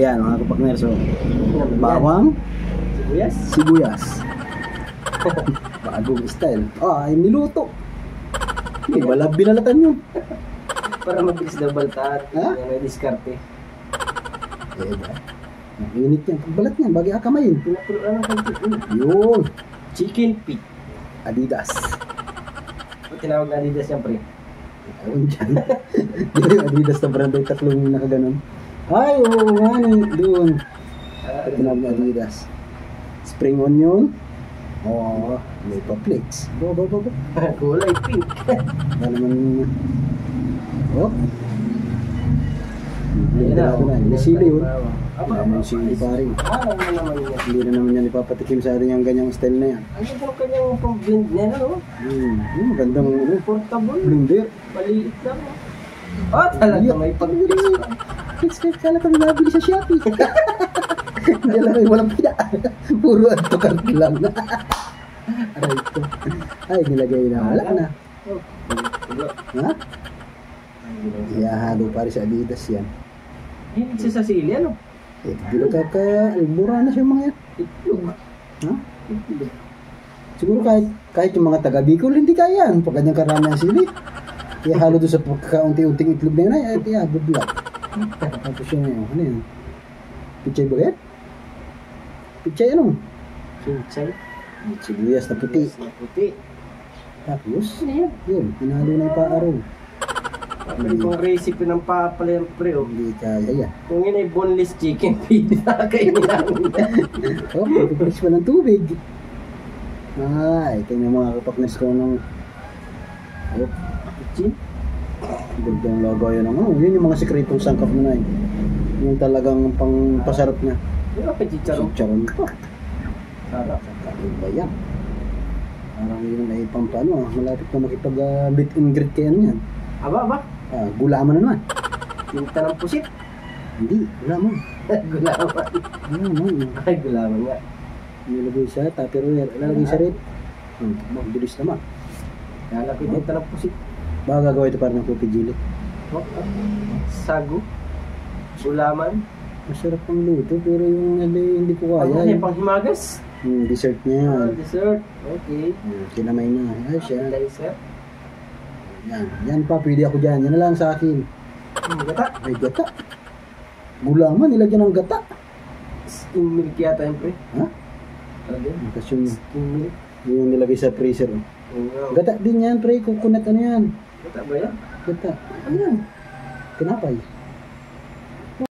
Ayan mga kapakner, so bawang, sibuyas. Bagong style. Ay niluto. May balab binalatan yun. Para mabilis daw baltaan. Ha? Yan ay diskarte. Diba? Ang init yan. Pagbalat niyan, bagay akamayin. Pinapuluan ng kanti. Yun. Chicken feet. Adidas. O tinawag na Adidas yan, pre. Ewan dyan. Di ba yung Adidas na brand ay tatlong nakaganon? Ay, oo nga doon. Tinawag na Adidas. Spring onion. Oo, may pa-flakes. Bo. Kulay pink. Ano naman. Oh. Ayan na. May sili yun. Aba, May sili pare. Ano naman yan? Hindi na naman yan ipapatikim sa atin yung ganyang style na yan. Ano po kanyang pang-blend niya, ano? Magandang Portable. blender. Maliit lang. Oh, talaga may pag-fix pa. Fix kala kami nabili sa Shopee. Hindi lang ay walang pina. Puro antokan lang. Aray ko. Ay, nilagay na. Wala na. Ha? Ihahalo pare sa Adidas yan. Hilig siya sa sili, ano? Eh, di ba albura na siya mga yan? Itlog. Ha? Siguro kahit yung mga taga Bicol hindi kaya yan. Pag kanyang karami ang sili. Ihahalo doon sa pagkaunti-unting itlog na yun. Ay, ihahalo. Tapos yun ngayon. Ano yan? Pichay ba yan? Pichay ano? Kinchay. Sibuyas na puti. Na puti. Tapos, Ano yan? yun, hinalo na yung paaraw. Pwede kong recipe ng papala yung pre, oh. Hindi kaya yan. Kung yun ay boneless chicken feet, nakakainin namin yan. Oh, pagpapalis pa ng tubig. Ay, tingnan mga kapakners ko ng... Oh, Chin? gandang logo yun. Yun yung mga sekretong sangkap mo na yun. Yung talagang pangpasarap niya. Di ba kay Chicharon? Chicharon pa. Sarap. Ano ba yan? Parang yun ay pampano malapit na makipag-meet and greet kayo yan. Aba. Gulaman na naman. Tinta ng pusit. Hindi, gulaman. Gulaman. Gulaman. Ay, gulaman nga. Nilagay sa tupperware, ilalagay sa rep. Magbilis naman. Kala ko tinta ng pusit. Baka gagawa ito parang ng coffee jelly. Sago. Gulaman. Masarap ang luto pero yung hindi ko Ano kaya. yan, pang himagas? Yung dessert niya yan. Dessert. Okay. Kinamay na. Ay siya. Dessert. Yan pa, pwede ako dyan. Yan na lang sa akin. Gata. Ay, gata. Gulaman, nilagyan ng gata. Skim milk yata yun, pre. Ha? Talaga? Tapos yung, Skim milk. yung nilagay sa freezer. Oo. Gata din yan, pre. Coconut ano yan. Gata ba yan? Gata. Ano yan? Tinapay.